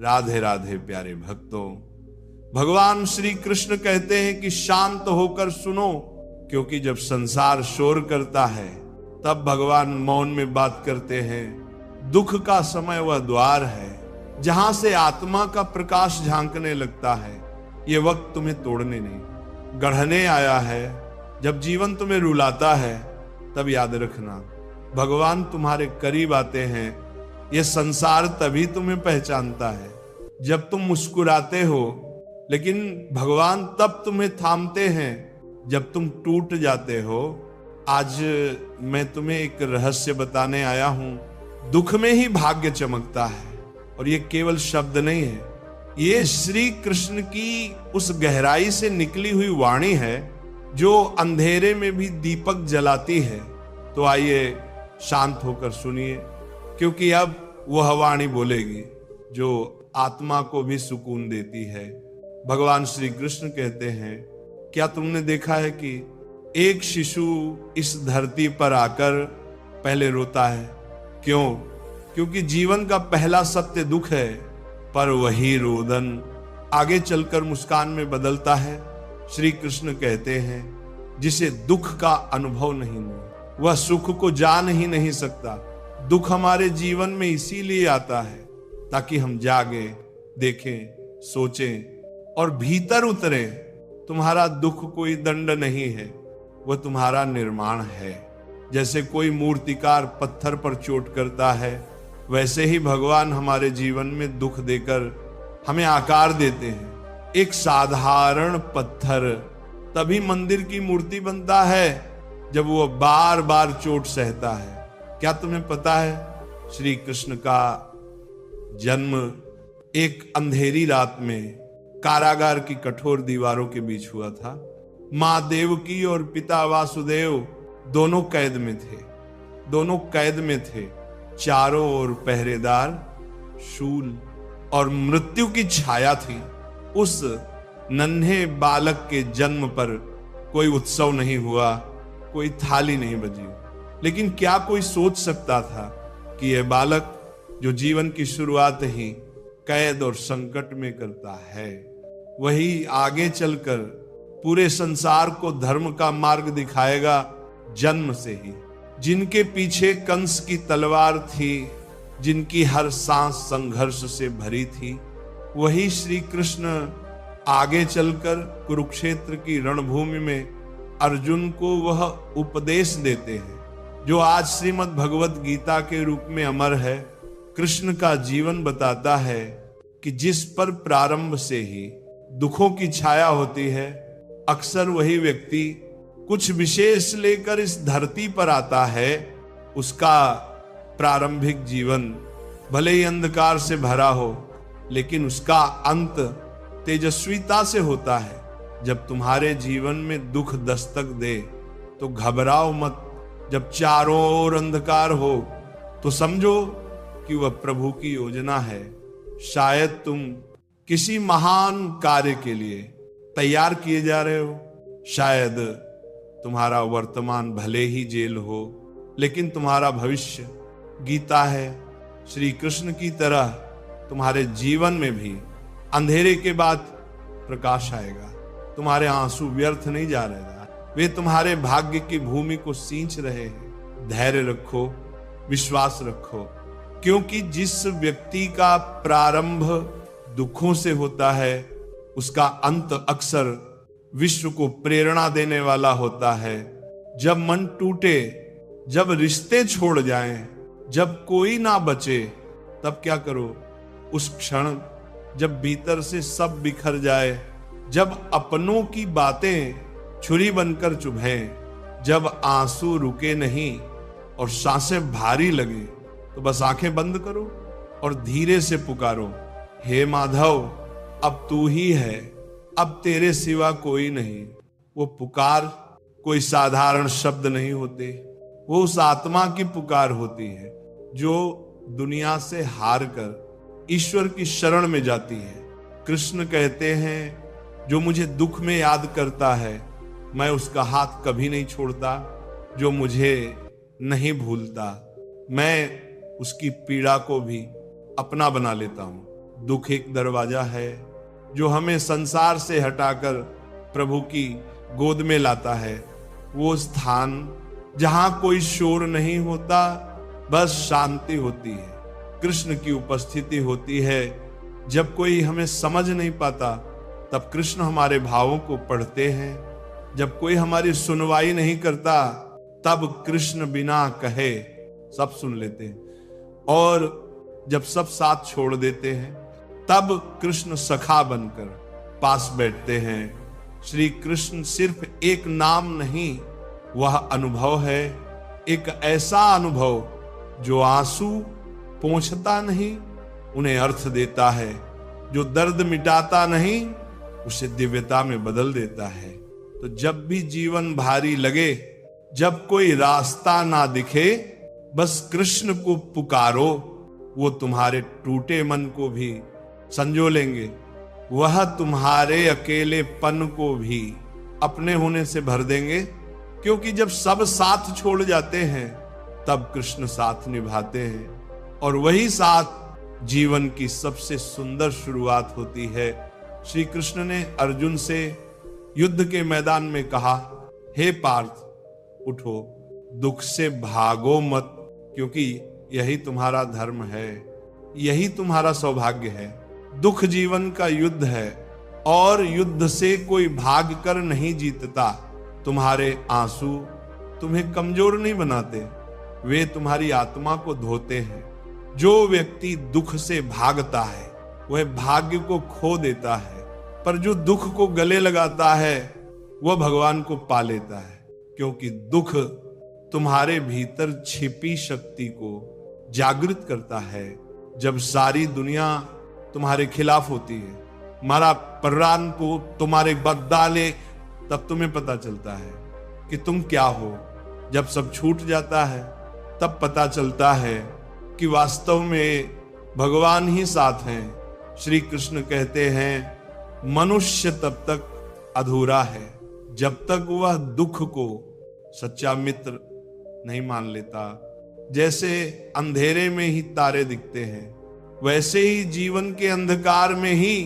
राधे राधे प्यारे भक्तों, भगवान श्री कृष्ण कहते हैं कि शांत होकर सुनो, क्योंकि जब संसार शोर करता है तब भगवान मौन में बात करते हैं। दुख का समय वह द्वार है जहां से आत्मा का प्रकाश झांकने लगता है। ये वक्त तुम्हें तोड़ने नहीं, गढ़ने आया है। जब जीवन तुम्हें रुलाता है तब याद रखना, भगवान तुम्हारे करीब आते हैं। ये संसार तभी तुम्हें पहचानता है जब तुम मुस्कुराते हो, लेकिन भगवान तब तुम्हें थामते हैं जब तुम टूट जाते हो। आज मैं तुम्हें एक रहस्य बताने आया हूं। दुख में ही भाग्य चमकता है, और ये केवल शब्द नहीं है, ये श्री कृष्ण की उस गहराई से निकली हुई वाणी है जो अंधेरे में भी दीपक जलाती है। तो आइए शांत होकर सुनिए, क्योंकि अब वह वाणी बोलेगी जो आत्मा को भी सुकून देती है। भगवान श्री कृष्ण कहते हैं, क्या तुमने देखा है कि एक शिशु इस धरती पर आकर पहले रोता है? क्यों? क्योंकि जीवन का पहला सत्य दुख है, पर वही रोदन आगे चलकर मुस्कान में बदलता है। श्री कृष्ण कहते हैं, जिसे दुख का अनुभव नहीं हुआ वह सुख को जान ही नहीं सकता। दुख हमारे जीवन में इसीलिए आता है ताकि हम जागे, देखें, सोचें और भीतर उतरें। तुम्हारा दुख कोई दंड नहीं है, वह तुम्हारा निर्माण है। जैसे कोई मूर्तिकार पत्थर पर चोट करता है, वैसे ही भगवान हमारे जीवन में दुख देकर हमें आकार देते हैं। एक साधारण पत्थर तभी मंदिर की मूर्ति बनता है जब वो बार बार चोट सहता है। क्या तुम्हें पता है, श्री कृष्ण का जन्म एक अंधेरी रात में कारागार की कठोर दीवारों के बीच हुआ था। मां देवकी और पिता वासुदेव दोनों कैद में थे, दोनों कैद में थे। चारों ओर पहरेदार, शूल और मृत्यु की छाया थी। उस नन्हे बालक के जन्म पर कोई उत्सव नहीं हुआ, कोई थाली नहीं बजी। लेकिन क्या कोई सोच सकता था कि यह बालक जो जीवन की शुरुआत ही कैद और संकट में करता है, वही आगे चलकर पूरे संसार को धर्म का मार्ग दिखाएगा। जन्म से ही जिनके पीछे कंस की तलवार थी, जिनकी हर सांस संघर्ष से भरी थी, वही श्री कृष्ण आगे चलकर कुरुक्षेत्र की रणभूमि में अर्जुन को वह उपदेश देते हैं जो आज श्रीमद् भगवत गीता के रूप में अमर है। कृष्ण का जीवन बताता है कि जिस पर प्रारंभ से ही दुखों की छाया होती है, अक्सर वही व्यक्ति कुछ विशेष लेकर इस धरती पर आता है। उसका प्रारंभिक जीवन भले ही अंधकार से भरा हो, लेकिन उसका अंत तेजस्वीता से होता है। जब तुम्हारे जीवन में दुख दस्तक दे तो घबराओ मत। जब चारों ओर अंधकार हो तो समझो कि वह प्रभु की योजना है। शायद तुम किसी महान कार्य के लिए तैयार किए जा रहे हो। शायद तुम्हारा वर्तमान भले ही जेल हो, लेकिन तुम्हारा भविष्य गीता है। श्री कृष्ण की तरह तुम्हारे जीवन में भी अंधेरे के बाद प्रकाश आएगा। तुम्हारे आंसू व्यर्थ नहीं जा रहे, वे तुम्हारे भाग्य की भूमि को सींच रहे हैं। धैर्य रखो, विश्वास रखो, क्योंकि जिस व्यक्ति का प्रारंभ दुखों से होता है, उसका अंत अक्सर विश्व को प्रेरणा देने वाला होता है। जब मन टूटे, जब रिश्ते छोड़ जाएं, जब कोई ना बचे, तब क्या करो? उस क्षण जब भीतर से सब बिखर जाए, जब अपनों की बातें छुरी बनकर चुभें, जब आंसू रुके नहीं और सांसें भारी लगे, तो बस आंखें बंद करो और धीरे से पुकारो, हे माधव, अब तू ही है, अब तेरे सिवा कोई नहीं। वो पुकार कोई साधारण शब्द नहीं होते, वो उस आत्मा की पुकार होती है जो दुनिया से हार कर ईश्वर की शरण में जाती है। कृष्ण कहते हैं, जो मुझे दुख में याद करता है, मैं उसका हाथ कभी नहीं छोड़ता। जो मुझे नहीं भूलता, मैं उसकी पीड़ा को भी अपना बना लेता हूं। दुख एक दरवाजा है जो हमें संसार से हटाकर प्रभु की गोद में लाता है। वो स्थान जहां कोई शोर नहीं होता, बस शांति होती है, कृष्ण की उपस्थिति होती है। जब कोई हमें समझ नहीं पाता तब कृष्ण हमारे भावों को पढ़ते हैं। जब कोई हमारी सुनवाई नहीं करता तब कृष्ण बिना कहे सब सुन लेते हैं। और जब सब साथ छोड़ देते हैं तब कृष्ण सखा बनकर पास बैठते हैं। श्री कृष्ण सिर्फ एक नाम नहीं, वह अनुभव है, एक ऐसा अनुभव जो आंसू पोंछता नहीं, उन्हें अर्थ देता है, जो दर्द मिटाता नहीं, उसे दिव्यता में बदल देता है। तो जब भी जीवन भारी लगे, जब कोई रास्ता ना दिखे, बस कृष्ण को पुकारो, वो तुम्हारे टूटे मन को भी संजो लेंगे। वह तुम्हारे अकेलेपन को भी अपने होने से भर देंगे, क्योंकि जब सब साथ छोड़ जाते हैं तब कृष्ण साथ निभाते हैं, और वही साथ जीवन की सबसे सुंदर शुरुआत होती है। श्री कृष्ण ने अर्जुन से युद्ध के मैदान में कहा, हे पार्थ उठो, दुख से भागो मत, क्योंकि यही तुम्हारा धर्म है, यही तुम्हारा सौभाग्य है। दुख जीवन का युद्ध है और युद्ध से कोई भाग कर नहीं जीतता। तुम्हारे आंसू तुम्हें कमजोर नहीं बनाते, वे तुम्हारी आत्मा को धोते हैं। जो व्यक्ति दुख से भागता है वह भाग्य को खो देता है, पर जो दुख को गले लगाता है वह भगवान को पा लेता है, क्योंकि दुख तुम्हारे भीतर छिपी शक्ति को जागृत करता है। जब सारी दुनिया तुम्हारे खिलाफ होती है, मारा प्राण को तुम्हारे बदले, तब तुम्हें पता चलता है कि तुम क्या हो। जब सब छूट जाता है तब पता चलता है कि वास्तव में भगवान ही साथ हैं। श्री कृष्ण कहते हैं, मनुष्य तब तक अधूरा है जब तक वह दुख को सच्चा मित्र नहीं मान लेता। जैसे अंधेरे में ही तारे दिखते हैं, वैसे ही जीवन के अंधकार में ही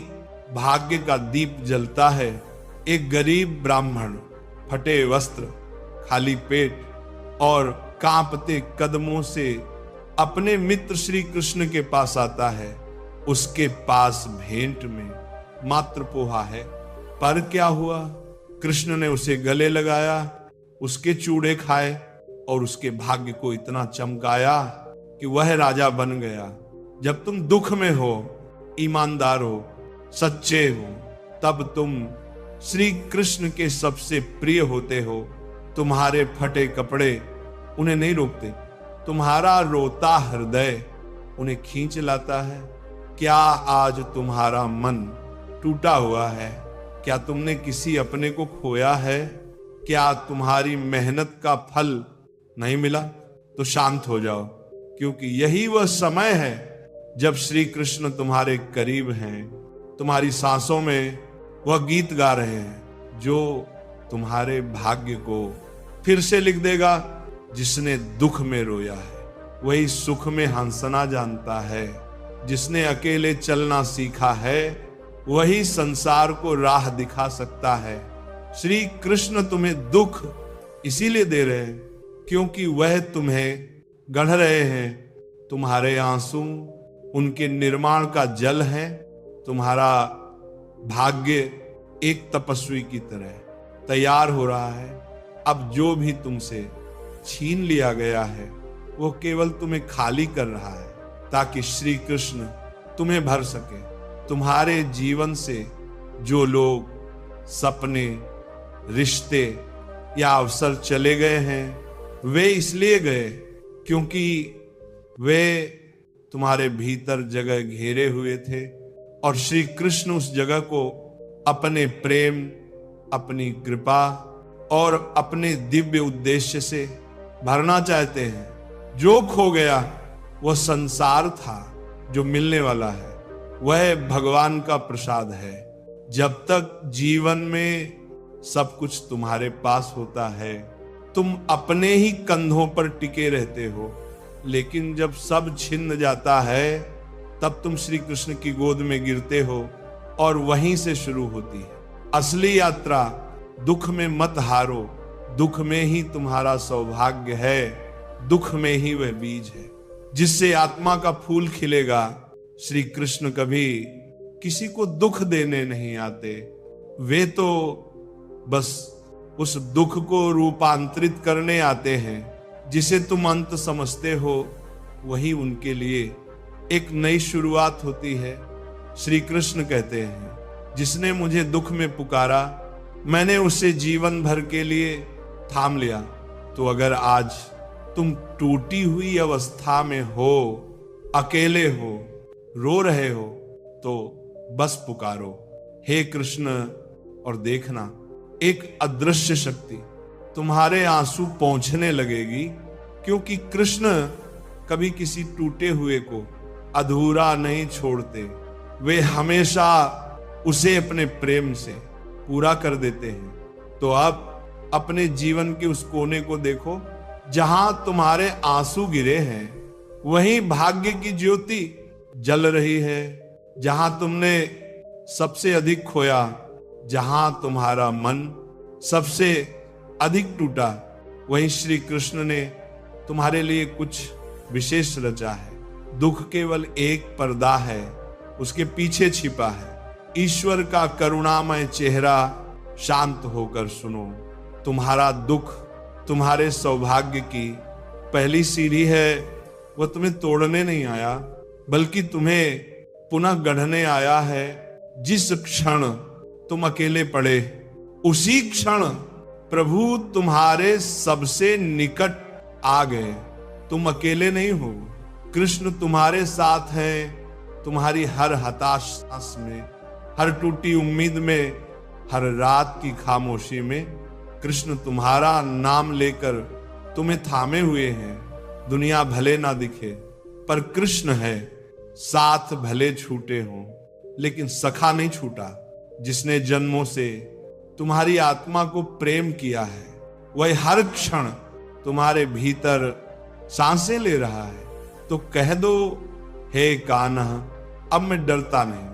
भाग्य का दीप जलता है। एक गरीब ब्राह्मण फटे वस्त्र, खाली पेट और कांपते कदमों से अपने मित्र श्री कृष्ण के पास आता है। उसके पास भेंट में मात्र पोहा है, पर क्या हुआ, कृष्ण ने उसे गले लगाया, उसके चूड़े खाए और उसके भाग्य को इतना चमकाया कि वह राजा बन गया। जब तुम दुख में हो, ईमानदार हो, सच्चे हो, तब तुम श्री कृष्ण के सबसे प्रिय होते हो। तुम्हारे फटे कपड़े उन्हें नहीं रोकते, तुम्हारा रोता हृदय उन्हें खींच लाता है। क्या आज तुम्हारा मन टूटा हुआ है? क्या तुमने किसी अपने को खोया है? क्या तुम्हारी मेहनत का फल नहीं मिला? तो शांत हो जाओ, क्योंकि यही वह समय है जब श्री कृष्ण तुम्हारे करीब हैं। तुम्हारी सांसों में वह गीत गा रहे हैं जो तुम्हारे भाग्य को फिर से लिख देगा। जिसने दुख में रोया है वही सुख में हंसना जानता है। जिसने अकेले चलना सीखा है वही संसार को राह दिखा सकता है। श्री कृष्ण तुम्हें दुख इसीलिए दे रहे हैं क्योंकि वह तुम्हें गढ़ रहे हैं। तुम्हारे आंसू उनके निर्माण का जल है। तुम्हारा भाग्य एक तपस्वी की तरह तैयार हो रहा है। अब जो भी तुमसे छीन लिया गया है वो केवल तुम्हें खाली कर रहा है, ताकि श्री कृष्ण तुम्हें भर सके। तुम्हारे जीवन से जो लोग, सपने, रिश्ते या अवसर चले गए हैं, वे इसलिए गए क्योंकि वे तुम्हारे भीतर जगह घेरे हुए थे और श्री कृष्ण उस जगह को अपने प्रेम, अपनी कृपा और अपने दिव्य उद्देश्य से भरना चाहते हैं। जो खो गया वह संसार था, जो मिलने वाला है वह भगवान का प्रसाद है। जब तक जीवन में सब कुछ तुम्हारे पास होता है तुम अपने ही कंधों पर टिके रहते हो, लेकिन जब सब छिन जाता है तब तुम श्री कृष्ण की गोद में गिरते हो और वहीं से शुरू होती है असली यात्रा। दुख में मत हारो, दुख में ही तुम्हारा सौभाग्य है, दुख में ही वह बीज है जिससे आत्मा का फूल खिलेगा। श्री कृष्ण कभी किसी को दुख देने नहीं आते, वे तो बस उस दुख को रूपांतरित करने आते हैं। जिसे तुम अंत समझते हो वही उनके लिए एक नई शुरुआत होती है। श्री कृष्ण कहते हैं, जिसने मुझे दुख में पुकारा मैंने उसे जीवन भर के लिए थाम लिया। तो अगर आज तुम टूटी हुई अवस्था में हो, अकेले हो, रो रहे हो, तो बस पुकारो, हे कृष्ण, और देखना एक अदृश्य शक्ति तुम्हारे आंसू पहुंचने लगेगी। क्योंकि कृष्ण कभी किसी टूटे हुए को अधूरा नहीं छोड़ते, वे हमेशा उसे अपने प्रेम से पूरा कर देते हैं। तो अब अपने जीवन के उस कोने को देखो जहां तुम्हारे आंसू गिरे हैं, वहीं भाग्य की ज्योति जल रही है। जहां तुमने सबसे अधिक खोया, जहां तुम्हारा मन सबसे अधिक टूटा, वहीं श्री कृष्ण ने तुम्हारे लिए कुछ विशेष रचा है। दुख केवल एक पर्दा है, उसके पीछे छिपा है ईश्वर का करुणामय चेहरा। शांत होकर सुनो, तुम्हारा दुख तुम्हारे सौभाग्य की पहली सीढ़ी है। वह तुम्हें तोड़ने नहीं आया, बल्कि तुम्हें पुनः गढ़ने आया है। जिस क्षण तुम अकेले पड़े, उसी क्षण प्रभु तुम्हारे सबसे निकट आ गए। तुम अकेले नहीं हो, कृष्ण तुम्हारे साथ है। तुम्हारी हर हताश में, हर टूटी उम्मीद में, हर रात की खामोशी में कृष्ण तुम्हारा नाम लेकर तुम्हें थामे हुए हैं। दुनिया भले ना दिखे, पर कृष्ण है। साथ भले छूटे हों, लेकिन सखा नहीं छूटा। जिसने जन्मों से तुम्हारी आत्मा को प्रेम किया है, वह हर क्षण तुम्हारे भीतर सांसें ले रहा है। तो कह दो, हे कान्हा, अब मैं डरता नहीं,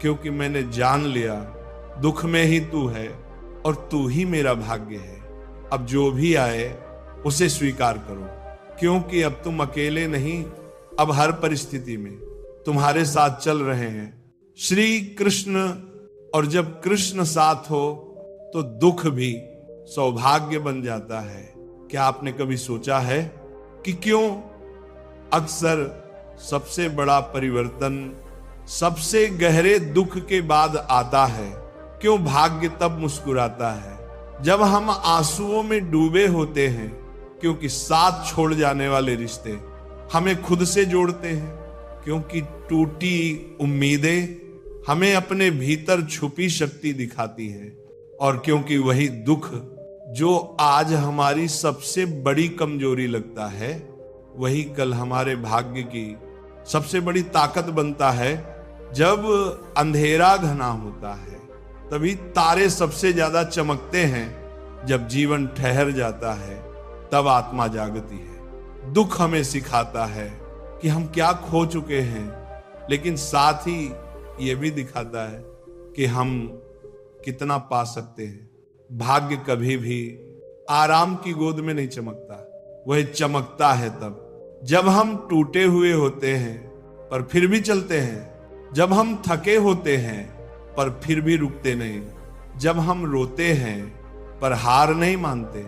क्योंकि मैंने जान लिया दुख में ही तू है और तू ही मेरा भाग्य है। अब जो भी आए उसे स्वीकार करो, क्योंकि अब तुम अकेले नहीं, अब हर परिस्थिति में तुम्हारे साथ चल रहे हैं श्री कृष्ण। और जब कृष्ण साथ हो तो दुख भी सौभाग्य बन जाता है। क्या आपने कभी सोचा है कि क्यों अक्सर सबसे बड़ा परिवर्तन सबसे गहरे दुख के बाद आता है? क्यों भाग्य तब मुस्कुराता है जब हम आंसुओं में डूबे होते हैं? क्योंकि साथ छोड़ जाने वाले रिश्ते हमें खुद से जोड़ते हैं। क्योंकि टूटी उम्मीदें हमें अपने भीतर छुपी शक्ति दिखाती है। और क्योंकि वही दुख जो आज हमारी सबसे बड़ी कमजोरी लगता है, वही कल हमारे भाग्य की सबसे बड़ी ताकत बनता है। जब अंधेरा घना होता है, तभी तारे सबसे ज्यादा चमकते हैं। जब जीवन ठहर जाता है, तब आत्मा जागती है। दुख हमें सिखाता है कि हम क्या खो चुके हैं, लेकिन साथ ही ये भी दिखाता है कि हम कितना पा सकते हैं। भाग्य कभी भी आराम की गोद में नहीं चमकता, वह चमकता है तब जब हम टूटे हुए होते हैं पर फिर भी चलते हैं, जब हम थके होते हैं पर फिर भी रुकते नहीं, जब हम रोते हैं पर हार नहीं मानते।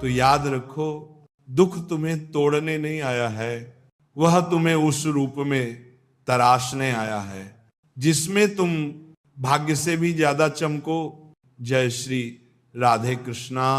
तो याद रखो, दुख तुम्हें तोड़ने नहीं आया है, वह तुम्हें उस रूप में तराशने आया है जिसमें तुम भाग्य से भी ज्यादा चमको। जय श्री राधे कृष्णा।